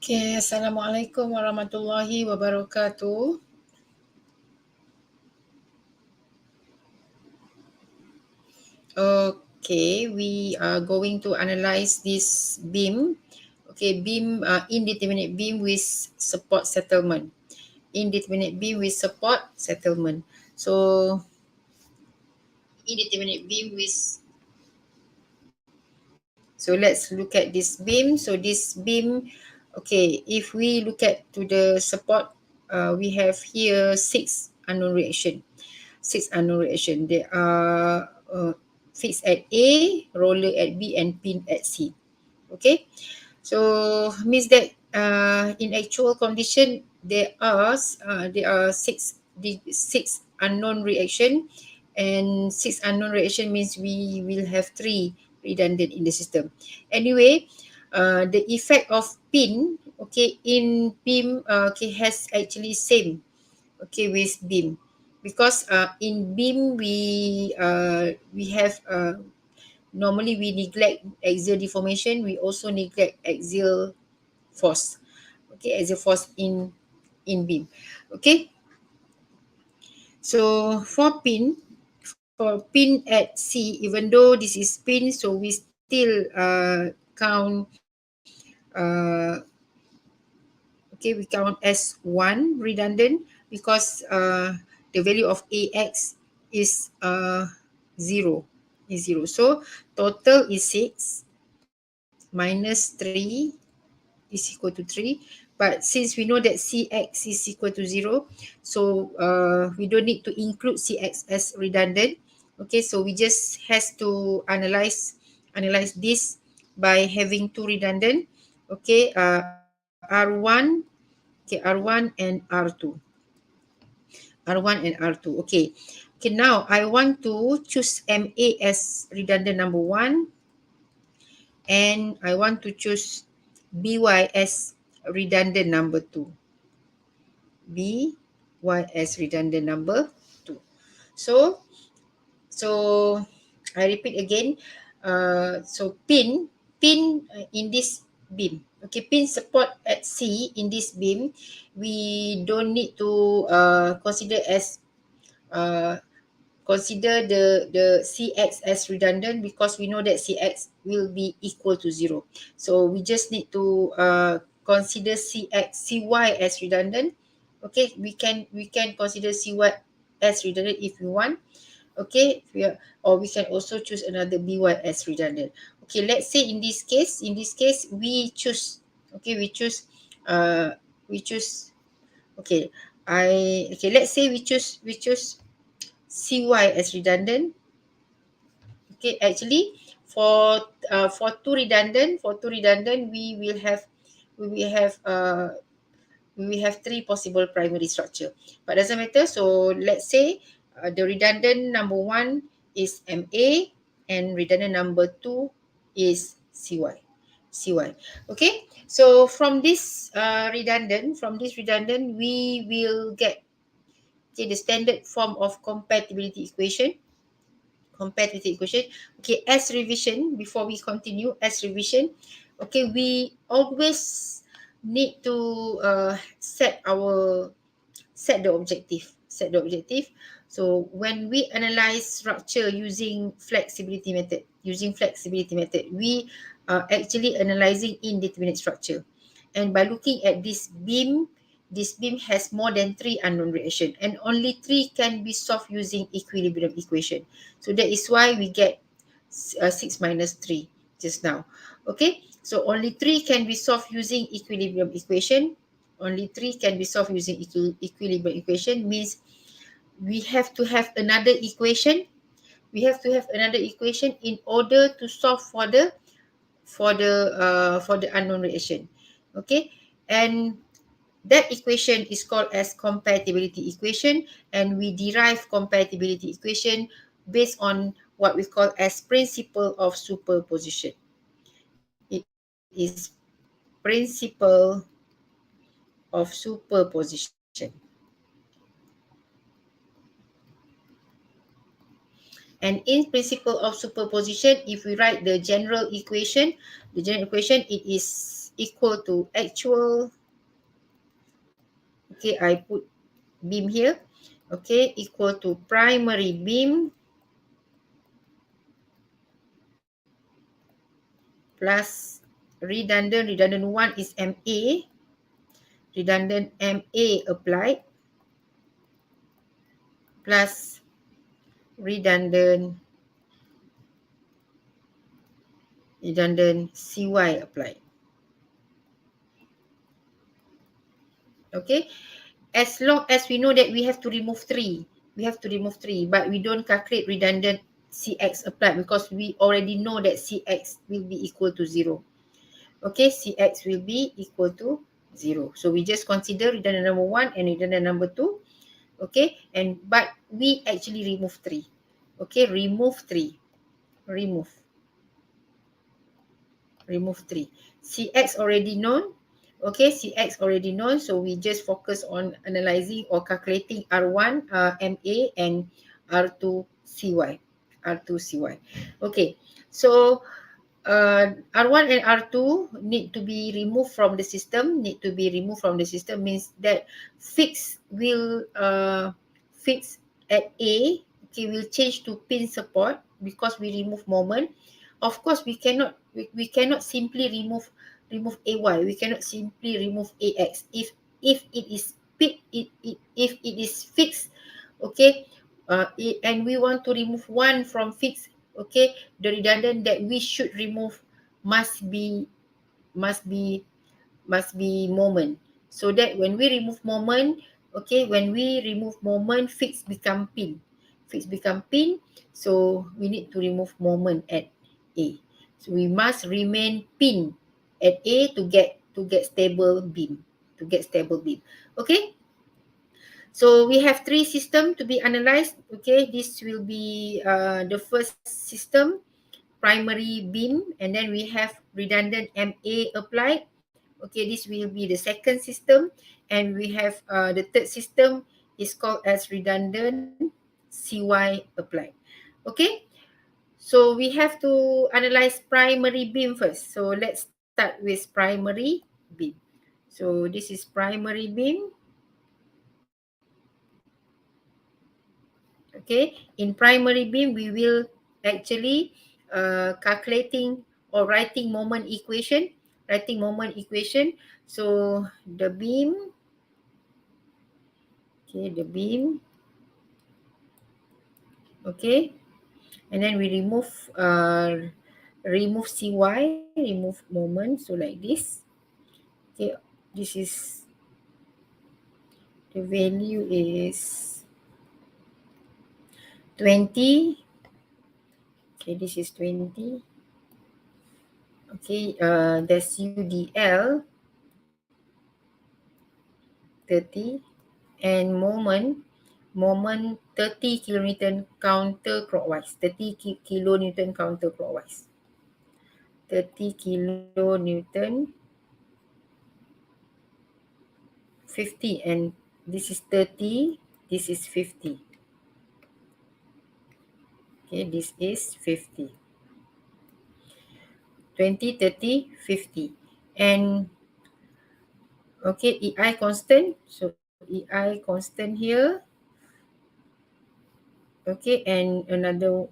Okay, Assalamualaikum warahmatullahi wabarakatuh. Okay, we are going to analyze this beam. Okay, beam, indeterminate beam with support settlement. Indeterminate beam with support settlement. So, indeterminate beam with. So let's look at this beam. So this beam, okay, if we look at to the support, we have here 6 unknown reaction. 6 unknown reaction. They are fixed at A, roller at B, and pin at C. Okay, so means that in actual condition there are 6 unknown reaction, and 6 unknown reaction means we will have 3 redundant in the system. Anyway, the effect of pin, okay, in beam, okay, has actually same, okay, with beam, because in beam we have normally we neglect axial deformation, we also neglect axial force, okay, axial force in beam. Okay, so for pin at C, even though this is pin, so we still count okay, we count as 1 redundant, because the value of AX is 0, so total is 6 minus 3 is equal to 3. But since we know that CX is equal to 0, so we don't need to include CX as redundant. Okay, so we just has to analyze this by having 2 redundant. Okay, R1, okay, R1 and R2. R1 and R2. Okay. Okay, now I want to choose MA as redundant number 1, and I want to choose BY as redundant number 2. BY as redundant number 2. So I repeat again. So pin in this beam. Okay, pin support at C in this beam, we don't need to consider as consider the CX as redundant, because we know that CX will be equal to 0. So we just need to consider CY as redundant. Okay, we can consider CY as redundant if we want. Okay, or we can also choose another BY as redundant. Okay, let's say in this case we choose, okay, okay, let's say we choose CY as redundant. Okay, actually for two redundant, we will have three possible primary structure, but doesn't matter. So let's say the redundant number 1 is MA, and redundant number 2 is CY. Okay, so from this redundant, we will get, okay, the standard form of compatibility equation. Okay, as revision, before we continue, as revision, okay, we always need to set the objective. So when we analyze structure using flexibility method, we are actually analyzing indeterminate structure. And by looking at this beam has more than 3 unknown reaction, and only 3 can be solved using equilibrium equation. So that is why we get 6 minus 3 just now. Okay, so only 3 can be solved using equilibrium equation. Equilibrium equation means we have to have another equation. In order to solve for the unknown reaction. Okay, and that equation is called as compatibility equation, and we derive compatibility equation based on what we call as principle of superposition. It is principle of superposition. And in principle of superposition, if we write the general equation, it is equal to actual, okay, I put beam here, okay, equal to primary beam plus redundant 1 is MA, redundant MA applied plus redundant CY applied. Okay, as long as we know that we have to remove 3, but we don't calculate redundant CX applied because we already know that CX will be equal to 0. Okay, CX will be equal to 0. So we just consider redundant number 1 and redundant number 2. Okay, but we actually remove 3. Okay, remove 3. Remove 3. CX already known. Okay, CX already known. So we just focus on analyzing or calculating R1 MA and R2 CY. R2 CY. Okay, so R1 and R2 need to be removed from the system. Means that fix will fix at A. Okay, will change to pin support because we remove moment. Of course, we cannot simply remove AY. We cannot simply remove AX. If it is if it is fixed, okay, and we want to remove one from fixed, okay, the redundant that we should remove must be must be moment. So that when we remove moment, okay, fixed become pin. So we need to remove moment at A. So we must remain pin at A to get stable beam. Okay. So we have 3 systems to be analyzed. Okay, this will be the first system, primary beam, and then we have redundant MA applied. Okay, this will be the second system, and we have the third system is called as redundant CY applied. Okay, so we have to analyze primary beam first. So let's start with primary beam. So this is primary beam. Okay, in primary beam we will actually calculating or writing moment equation. So the beam, okay, okay, and then we remove CY, remove moment. So like this. Okay, this is the value is 20. Okay, this is 20. Okay, that's UDL 30, and moment 30 kilonewton counterclockwise. 30 kilonewton 50, and this is 30, this is 50. Okay, this is 50. 20, 30, 50. And okay, EI constant. So EI constant here. Okay, and another,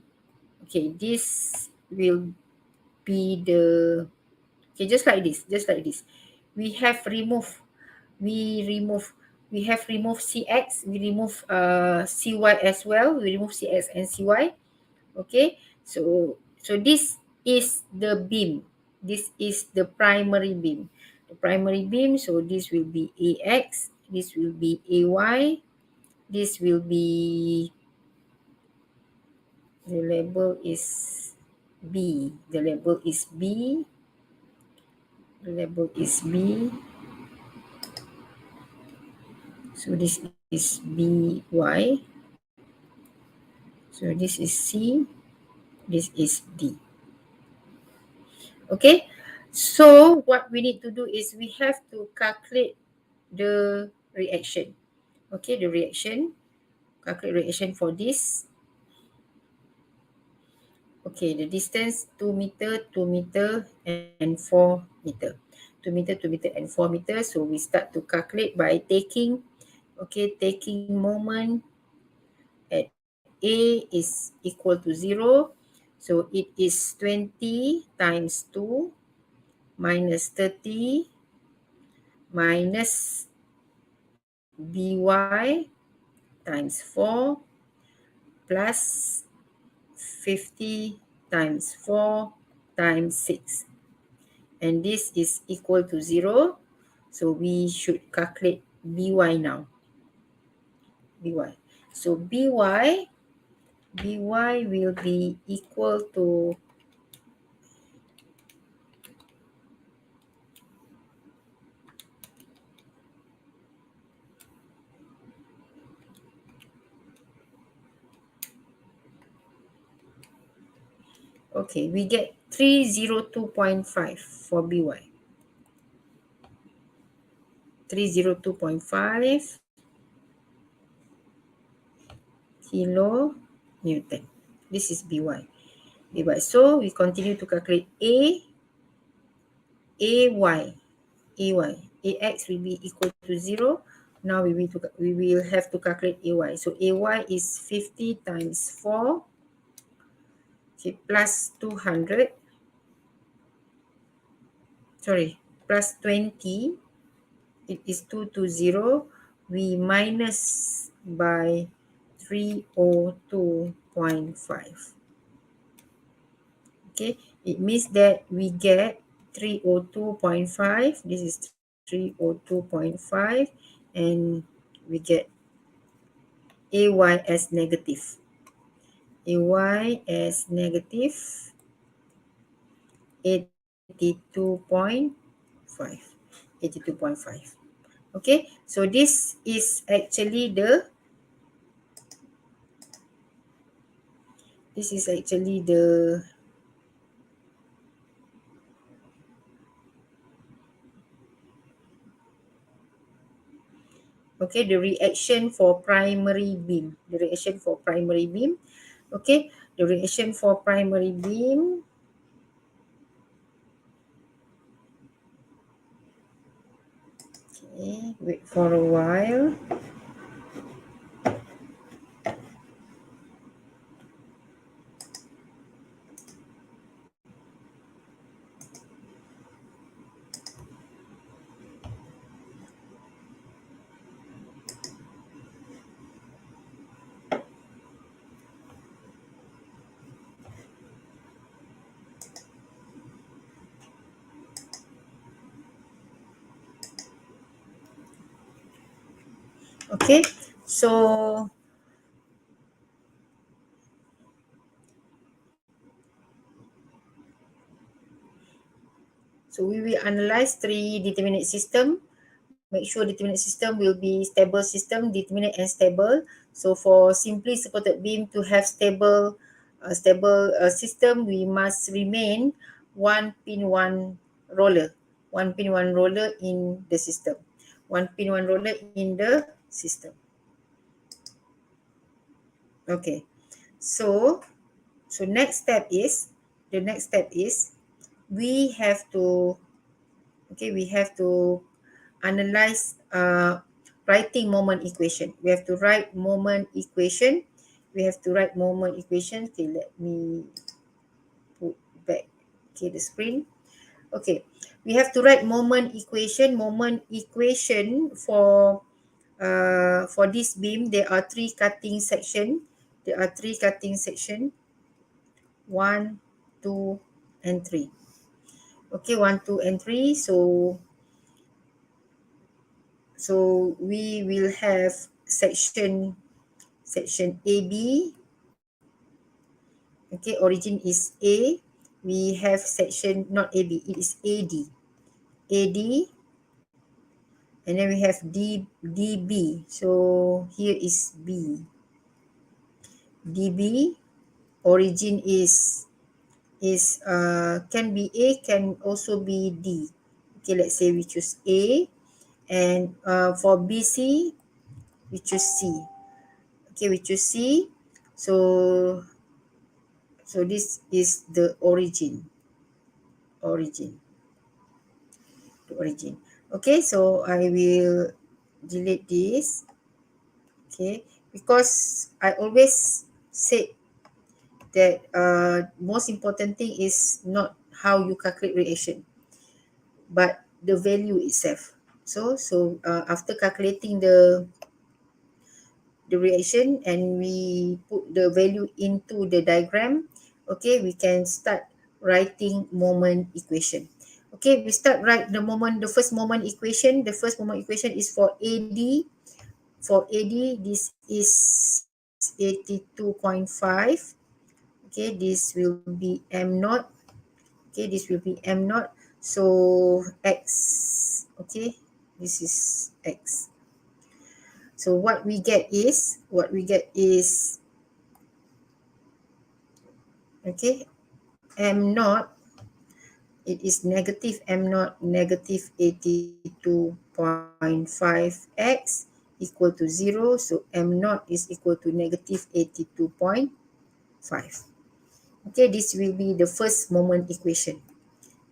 okay, this will be the, okay, just like this. We have removed CX, we remove CY as well. We remove CX and CY. Okay, so this is the beam. This is the primary beam. So this will be AX, this will be AY, this will be, the label is B. So this is BY. So this is C, this is D. Okay, so what we need to do is we have to calculate the reaction. Okay, calculate reaction for this. Okay, the distance 2 meter, 2 meter, and 4 meter. 2 meter, 2 meter, and 4 meter. So we start to calculate by taking, taking moment at A is equal to 0. So it is 20 times 2 minus 30 minus by times 4 plus 50 times 4 times 6. And this is equal to 0. So we should calculate by now. By. So by will be equal to we get 302.5 for by. 302.5 kilo Newton. This is by. So we continue to calculate ax will be equal to 0. Now we will have to calculate ay. So ay is 50 times 4 plus 200. Sorry, plus 20. It is 220. We minus by 302.5. Okay, it means that we get 302.5. This is 302.5, and we get ay as negative. Ay as negative 82.5. 82.5. Okay, so this is actually the the reaction for primary beam. The reaction for primary beam. Okay, the reaction for primary beam. Okay, wait for a while. Okay, so we will analyze 3 determinate system. Make sure determinate system will be stable system, determinate and stable. So for simply supported beam to have stable system, we must remain one pin one roller in the system. One pin one roller in the system. Okay, so next step is we have to analyze writing moment equation. We have to write moment equation. Okay, let me put back the screen. Okay, we have to write moment equation. For this beam, there are 3 cutting section. 1, 2, and 3. Okay, 1, 2, and 3. So we will have section AB. Okay, origin is A. We have section not AB, it is AD. And then we have DB. So here is B. DB. Origin is can be A, can also be D. Okay, let's say we choose A. And for BC, we choose C. Okay, we choose C. So this is the origin. to origin. Okay, so I will delete this. Okay, because I always say that most important thing is not how you calculate reaction, but the value itself. So after calculating the reaction and we put the value into the diagram, okay, we can start writing moment equation. Okay, we start write the first moment equation. The first moment equation is for AD. For AD, this is 82.5. Okay, this will be M naught. Okay, this will be M naught. So X. Okay, this is X. So what we get is okay, M naught, it is negative M naught, negative 82.5x equal to 0. So M naught is equal to negative 82.5. Okay, this will be the first moment equation.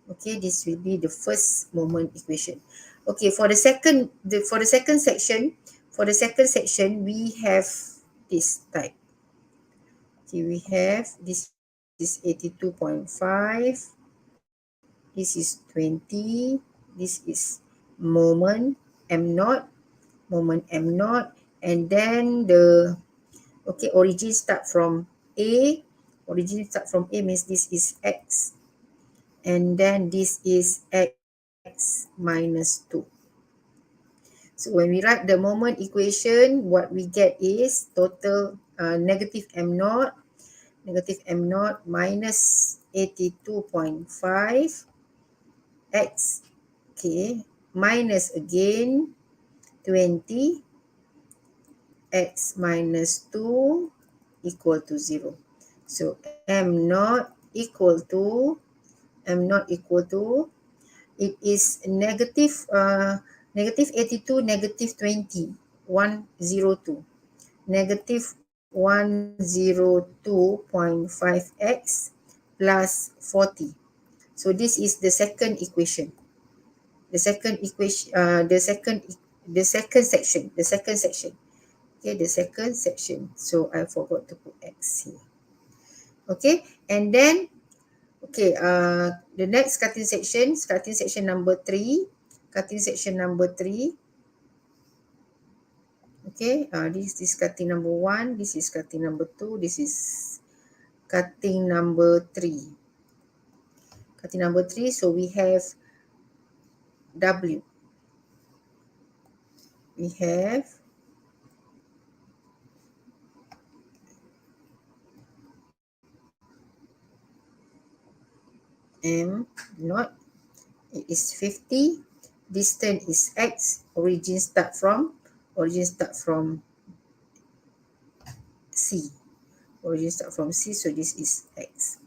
Okay, this will be the first moment equation. Okay, for the second section, we have this type. Okay, we have this is 82.5. This is 20. This is moment M naught, and then the origin start from A. Origin start from A means this is X, and then this is X minus 2. So when we write the moment equation, what we get is total negative M naught minus 82.5 x, okay, minus again 20 x minus 2 equal to 0. So M naught equal to it is negative 82, negative 20, 102. Negative 102.5x plus 40. So this is the second equation. The second section. Okay, the second section. So I forgot to put x here. Okay, and then okay, the next cutting section number 3. Okay, this is cutting number 1, this is cutting number 2, this is cutting number 3. Cutting number 3, so we have W. We have M naught, it is 50. Distance is X. Origin start from C. So this is X.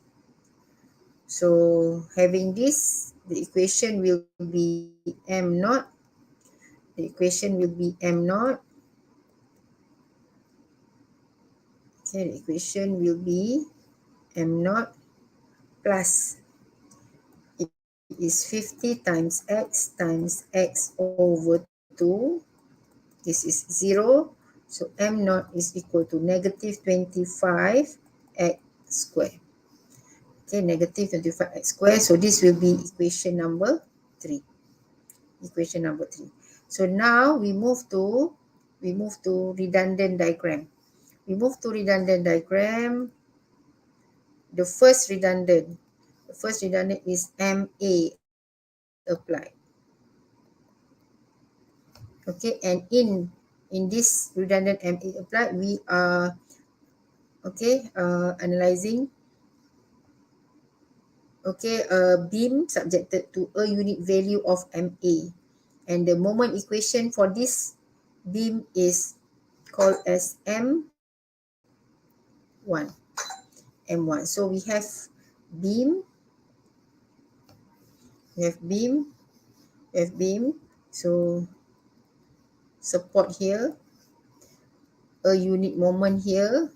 So having this, the equation will be M naught. The equation will be M naught. Okay, the equation will be M naught plus it is 50 times x over 2. This is 0. So M naught is equal to negative 25 x squared. Okay, negative 25x squared. So this will be equation number 3. So now we move to redundant diagram. The first redundant is MA applied. Okay, and in this redundant MA applied, we are analyzing a beam subjected to a unit value of MA, and the moment equation for this beam is called as M1. So we have beam. So support here, a unit moment here,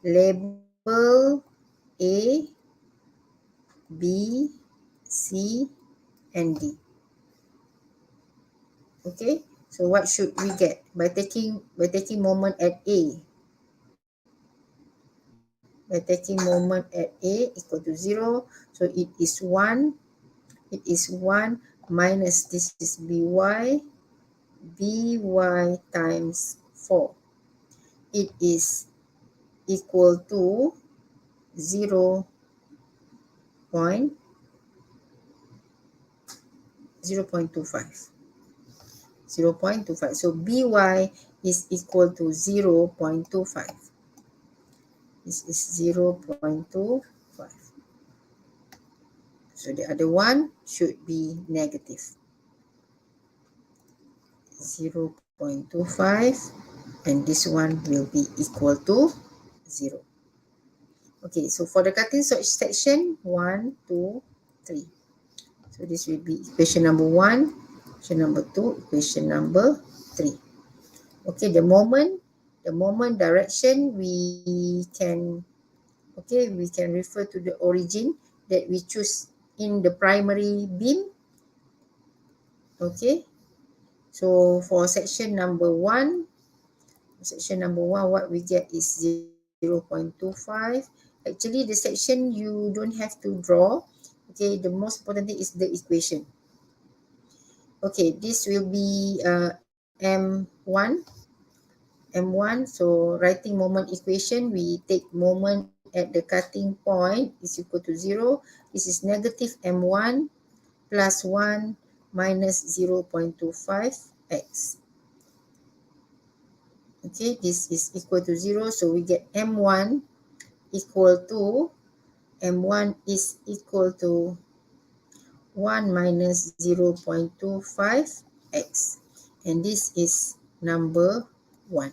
label A, B, C, and D. Okay, so what should we get by taking moment at A? By taking moment at A equal to 0, so it is 1. It is 1 minus this is by times 4. It is equal to 0 0.25. 0.25. So by is equal to 0.25. This is 0.25. So the other one should be negative. 0.25, and this one will be equal to 0. Okay, so for the cutting section, 1, 2, 3. So this will be equation number 1, equation number 2, equation number 3. Okay, the moment direction we can refer to the origin that we choose in the primary beam. Okay, so for section number 1, what we get is 0.25. Actually, the section you don't have to draw. Okay, the most important thing is the equation. Okay, this will be M1. So writing moment equation, we take moment at the cutting point is equal to 0. This is negative M1 plus 1 minus 0.25x. Okay, this is equal to 0. So we get M1 equal to, M1 is equal to 1 minus 0.25x. And this is number 1.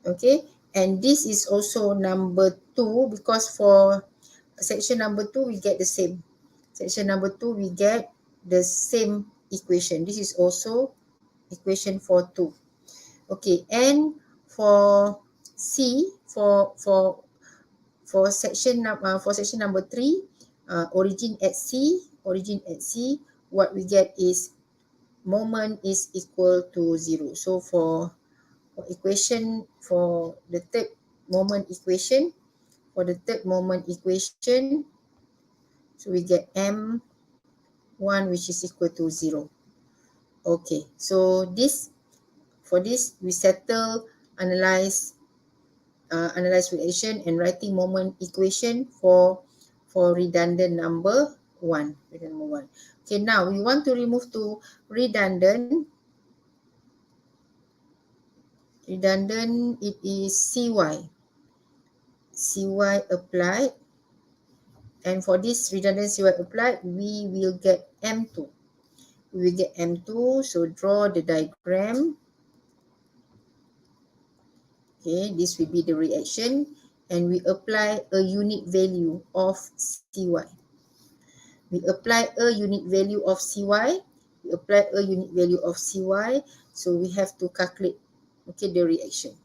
Okay, and this is also number 2 because for section number 2 we get the same. Section number 2 we get the same equation. This is also equation for 2. Okay, and for C, for section number 3, origin at C, what we get is moment is equal to 0. So for equation, for the third moment equation, so we get M1 which is equal to 0. Okay, so for this we settle, analyze relation and writing moment equation for redundant number 1. Okay, now we want to remove to redundant. It is CY applied, and for this redundant CY applied, we will get M2. So draw the diagram. Okay, this will be the reaction, and we apply a unit value of CY. So we have to calculate, okay, the reaction.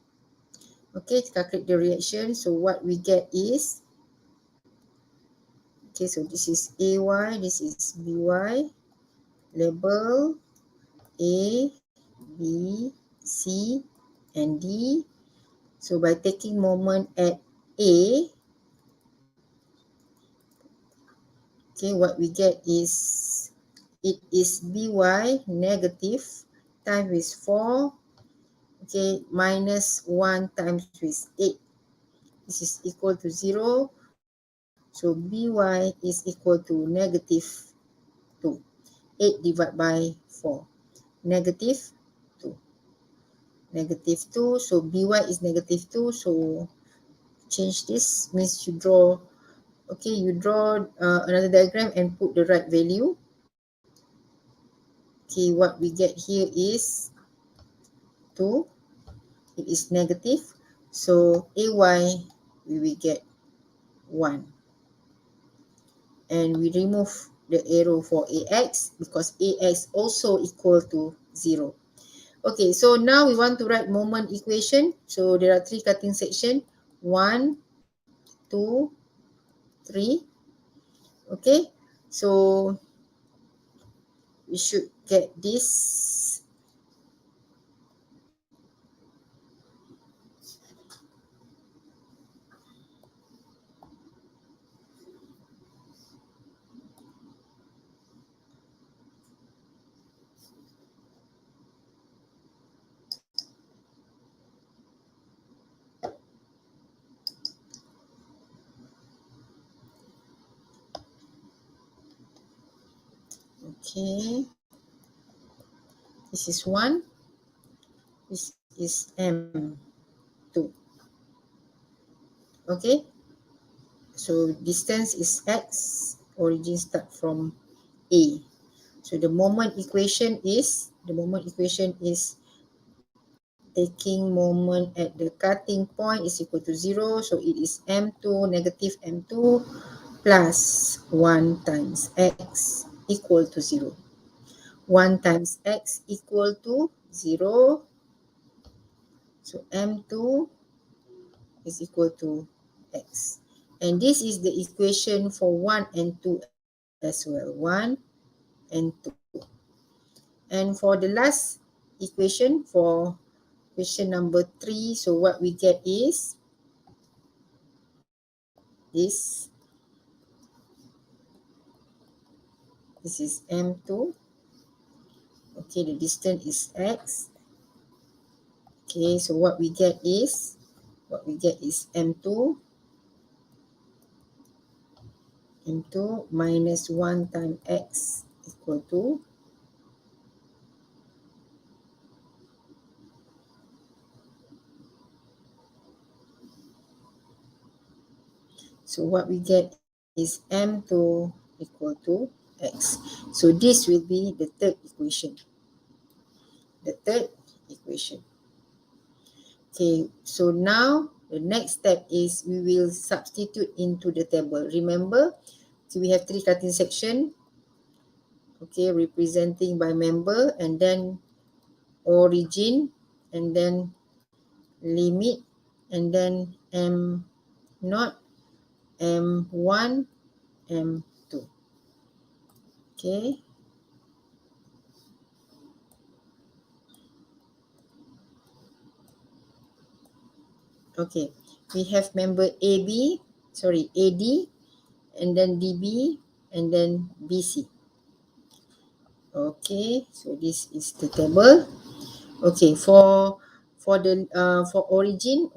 Okay, to calculate the reaction, so what we get is, okay, so this is AY, this is BY, label A, B, C, and D. So by taking moment at A, okay, what we get is, it is BY negative times with 4, okay, minus 1 times with 8. This is equal to 0. So BY is equal to negative 2. 8 divided by 4. Negative 2. Negative 2. So BY is negative 2. So change this, means you draw, okay, you draw another diagram and put the right value. Okay, what we get here is 2. It is negative. So AY, we will get 1. And we remove the arrow for AX because AX also equal to 0. Okay, so now we want to write moment equation. So there are 3 cutting section. 1, 2, 3. Okay, so we should get this. Okay, this is 1, this is M2. Okay, so distance is X, origin start from A. So the moment equation is taking moment at the cutting point is equal to 0. So it is M2, negative M2 plus 1 times X equal to 0. 1 times X equal to 0. So M2 is equal to X. And this is the equation for 1 and 2 as well. 1 and 2. And for the last equation, for question number 3, so what we get is this. This is M2. Okay, the distance is X. Okay, so what we get is M2 minus 1 times X equal to, so what we get is M2 equal to X. So this will be the third equation. Okay, so now the next step is we will substitute into the table. Remember, so we have 3 cutting section. Okay, representing by member, and then origin, and then limit, and then M0, M1, M2. Okay. Okay. We have member AD, and then DB, and then BC. Okay. So this is the table. Okay. For origin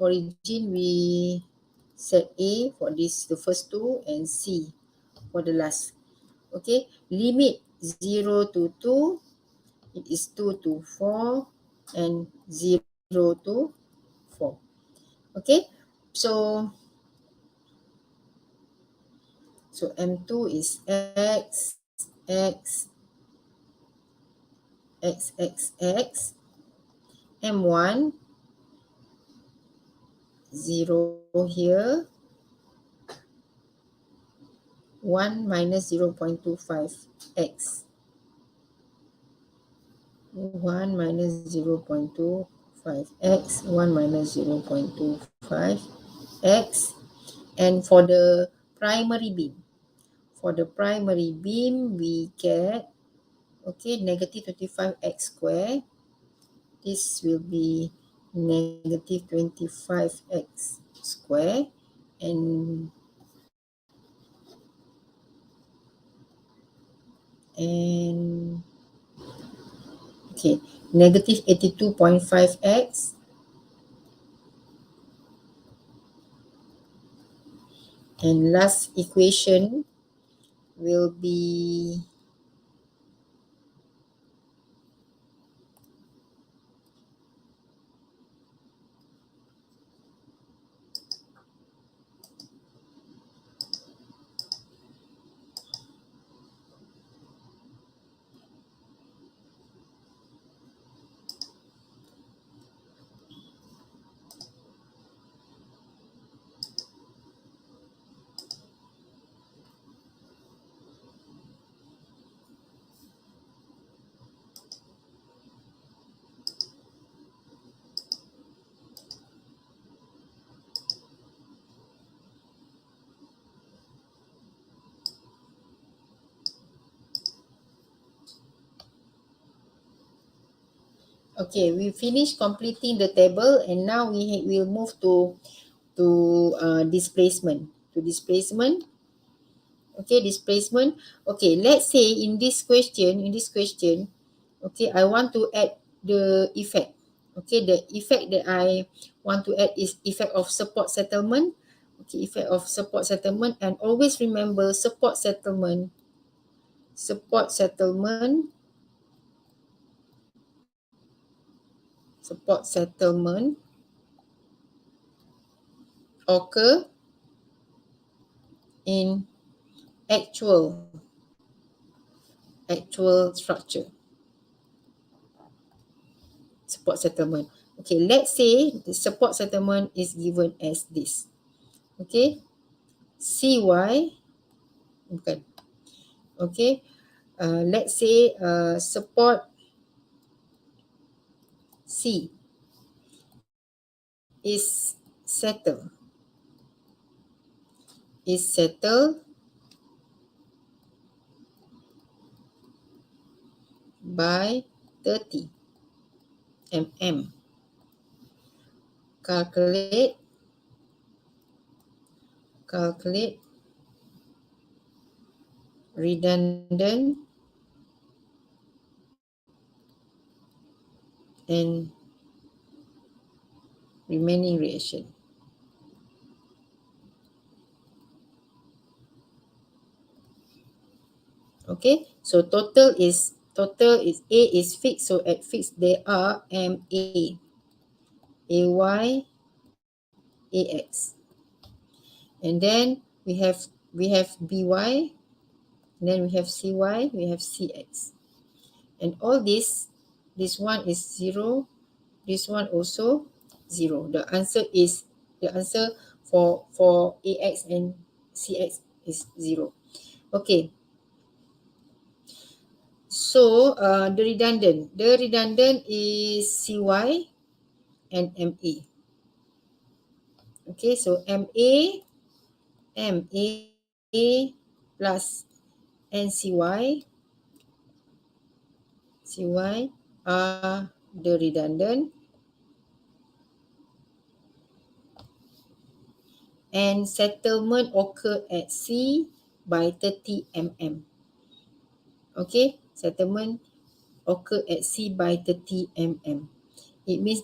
we set A for this, the first two, and C for the last. Okay. Limit 0 to 2, it is 2 to 4, and 0 to 4. Okay, so M2 is X, X, X, X, X. M1, 0 here. 1 minus 0.25 X. 1 minus 0.25 X. 1 minus 0.25 X. And for the primary beam, we get, okay, negative 25x squared. This will be negative 25x squared, and okay, negative 82.5x, and last equation will be Okay, we finished completing the table, and now we will move to displacement. To displacement. Okay, displacement. Okay, let's say in this question, okay, I want to add the effect. Okay, the effect that I want to add is effect of support settlement. Okay, effect of support settlement, and always remember support settlement occur in actual structure. Support settlement. Okay, let's say the support settlement is given as this. Okay, CY, bukan. Okay, let's say support C is settled by 30 mm. Calculate redundant and remaining reaction. Okay, so total is A is fixed, so at fixed there are MA, AY, AX, and then we have BY, and then we have CY, we have CX, and all this one is 0, this one also 0. The answer for AX and CX is 0. Okay, so the redundant is CY and MA. Okay, so MA plus CY are the redundant, and settlement occur at C by 30 mm. Okay, settlement occur at C by 30 mm. It means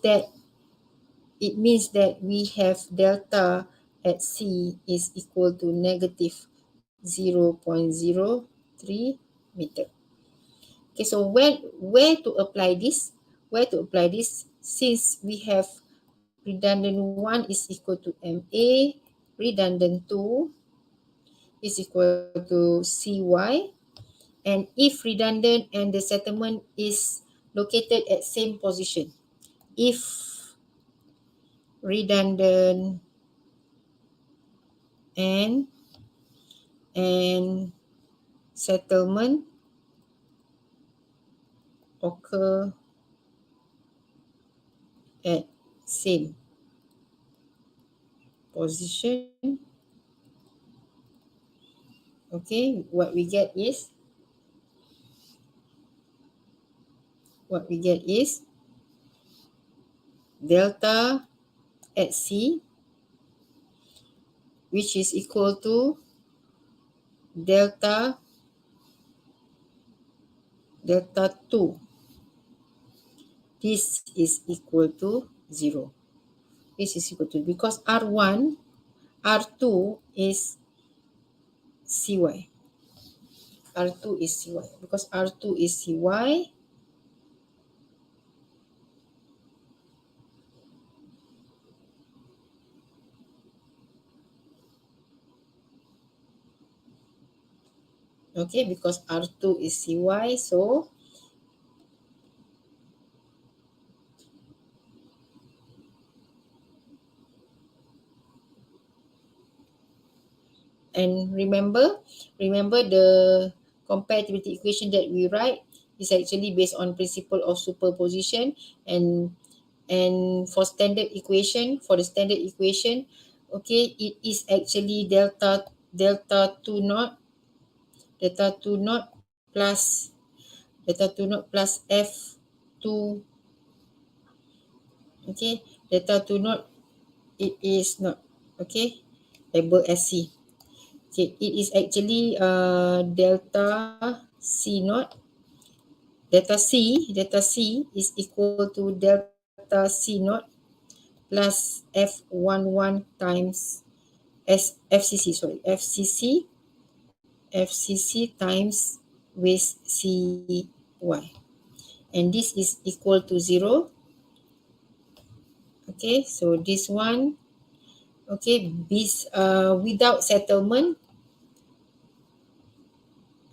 that we have delta at C is equal to negative 0.03 meter. Okay, so where to apply this? Since we have redundant 1 is equal to MA, redundant 2 is equal to CY, and if redundant and the settlement is located at same position, if redundant and settlement occur at same position, okay, what we get is delta at C, which is equal to delta 2. This is equal to 0. This is equal to, because R1, R2 is CY. R2 is CY. Because R2 is CY, okay, because R2 is CY, so and remember the compatibility equation that we write is actually based on principle of superposition, and for the standard equation, okay, it is actually delta 2 naught plus F2 Okay, delta 2 not, it is not, okay, label as C. Okay, it is actually delta C naught. Delta C is equal to delta C naught plus F11 times FCC times with CY. And this is equal to 0. Okay, so this one, okay, without settlement,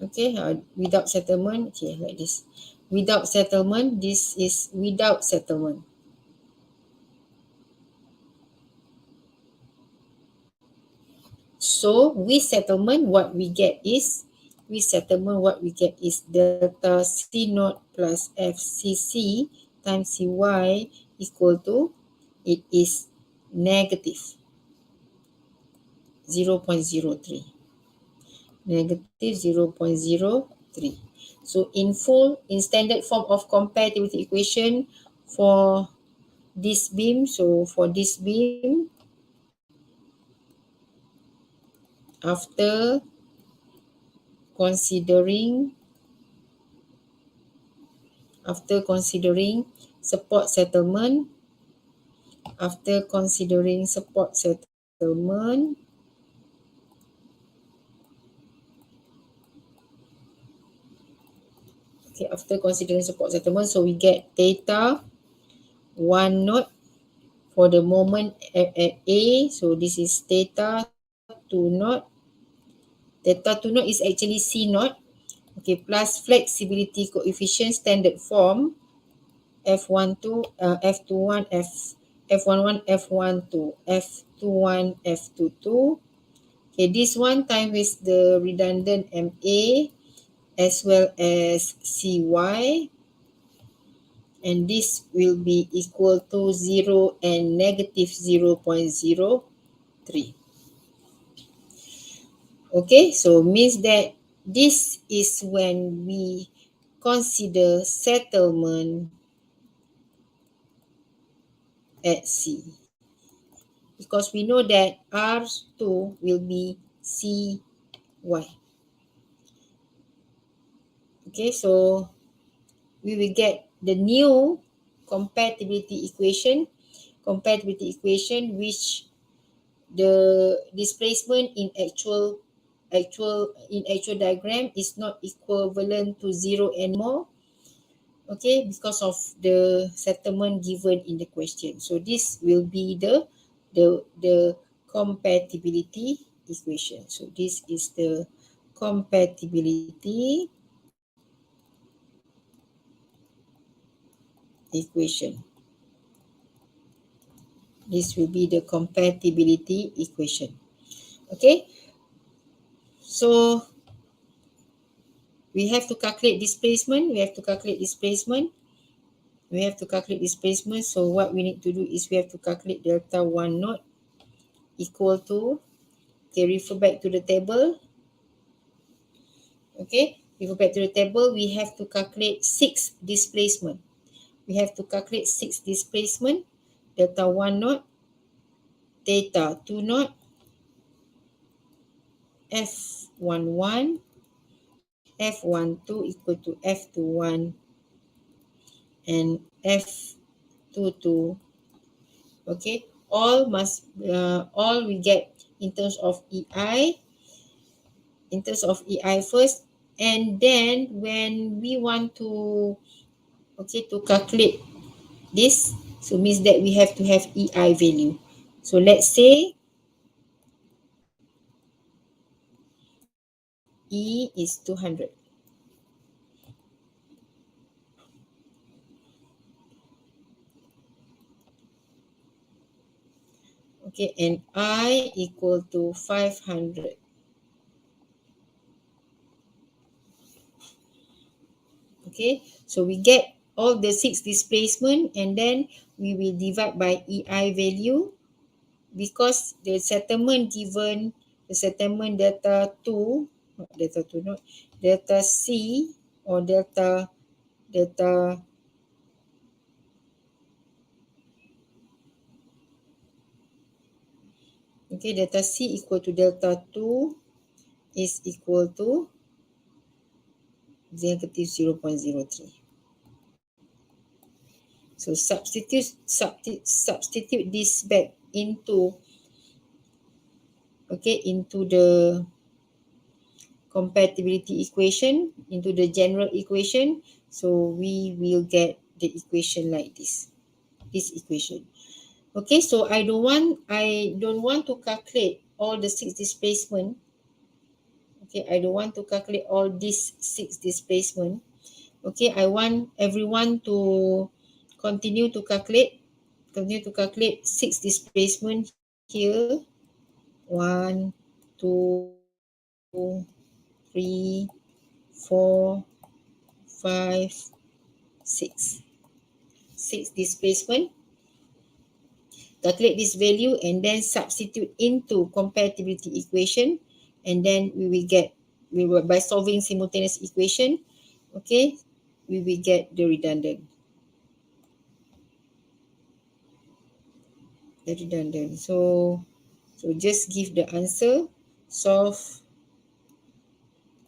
okay, without settlement, okay, like this. Without settlement, this is without settlement. So with settlement, what we get is delta C naught plus FCC times CY equal to, it is negative 0.03. Negative 0.03. So in standard form of compatibility equation for this beam, after considering support settlement, so we get theta 1 naught for the moment at A. So this is theta 2 naught. Theta 2 naught is actually C naught. Okay, plus flexibility coefficient standard form F12, F21, F11, F12, F21, F22. Okay, this one time with the redundant MA as well as CY, and this will be equal to 0 and negative 0.03. Okay, so means that this is when we consider settlement at C, because we know that R2 will be CY. Okay, so we will get the new compatibility equation, which the displacement in actual diagram is not equivalent to 0 anymore. Okay, because of the settlement given in the question. So this will be the compatibility equation. So this is the compatibility equation. This will be the compatibility equation. Okay, so we have to calculate displacement. So what we need to do is we have to calculate delta 1 naught equal to, okay, refer back to the table. Okay, refer back to the table. We have to calculate 6 displacement. Delta 1 naught, theta 2 naught, F11, F12 equal to F21, and F22. Okay, all we get in terms of EI, first, and then when we want to calculate this, so means that we have to have EI value. So let's say E is 200. Okay, and I equal to 500. Okay, so we get all the 6 displacement, and then we will divide by EI value, because the settlement given, delta 2, not delta C, or delta Okay, delta C equal to delta 2 is equal to negative 0.03. So substitute this back into, okay, into the compatibility equation, into the general equation. So we will get the equation like this equation. Okay, so I don't want to calculate all the 6 displacement. Okay, I don't want to calculate all these 6 displacement. Okay, I want everyone to continue to calculate continue to calculate 6 displacement here. 1, 2, 3, 4, 5, 6. 6 displacement. Calculate this value and then substitute into compatibility equation, and then we will, by solving simultaneous equation, okay, we will get the redundant. So just give the answer. Solve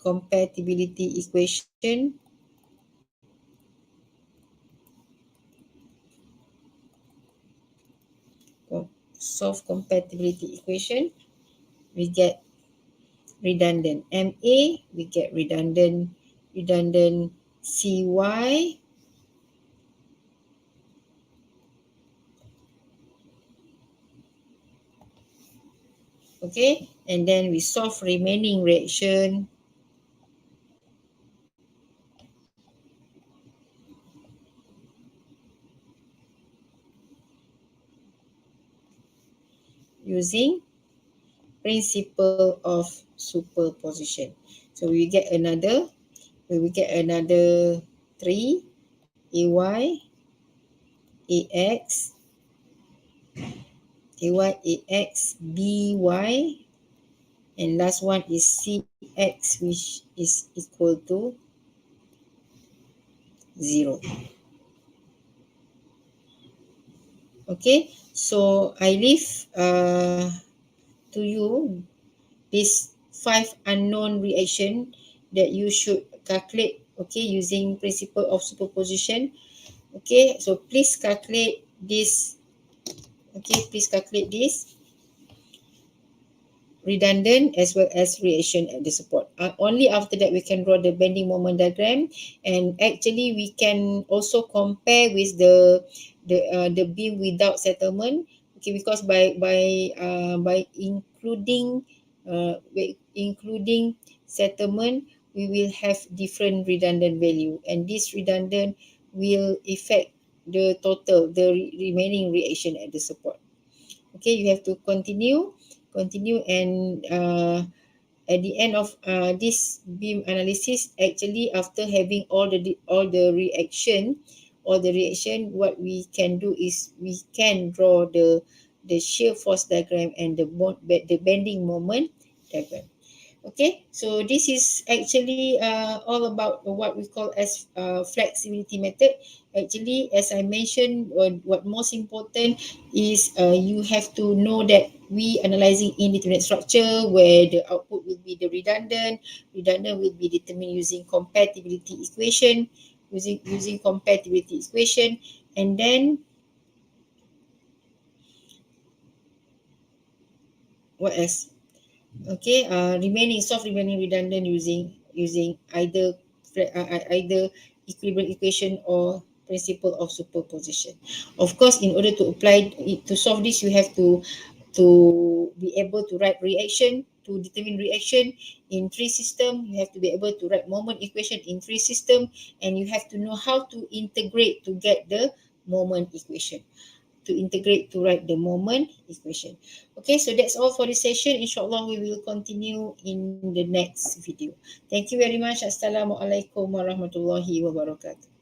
compatibility equation. Solve compatibility equation. We get redundant MA. We get redundant CY. Okay, and then we solve remaining reaction using principle of superposition. So we will get another 3 AY AX AX BY, and last one is CX, which is equal to 0. Okay, so I leave to you this 5 unknown reaction that you should calculate, okay, using principle of superposition. Okay, so please calculate this. Okay, please calculate this redundant as well as reaction at the support. Only after that we can draw the bending moment diagram, and actually we can also compare with the beam without settlement. Okay, because by including settlement, we will have different redundant value, and this redundant will affect the remaining reaction at the support. Okay, you have to continue, and at the end of this beam analysis, actually after having all the reaction, what we can do is we can draw the shear force diagram and the bending moment diagram. Okay, so this is actually all about what we call as flexibility method. Actually, as I mentioned, what most important is you have to know that we analyzing indeterminate structure where the output will be the redundant will be determined using compatibility equation, and then what else? Okay, remaining redundant using either equilibrium equation or principle of superposition. Of course, in order to apply it to solve this, you have to be able to write reaction, to determine reaction in three system. You have to be able to write moment equation in three system, and you have to know how to integrate to get the moment equation, to integrate to write the moment equation. Okay, so that's all for this session. Inshallah, we will continue in the next video. Thank you very much. Assalamualaikum warahmatullahi wabarakatuh.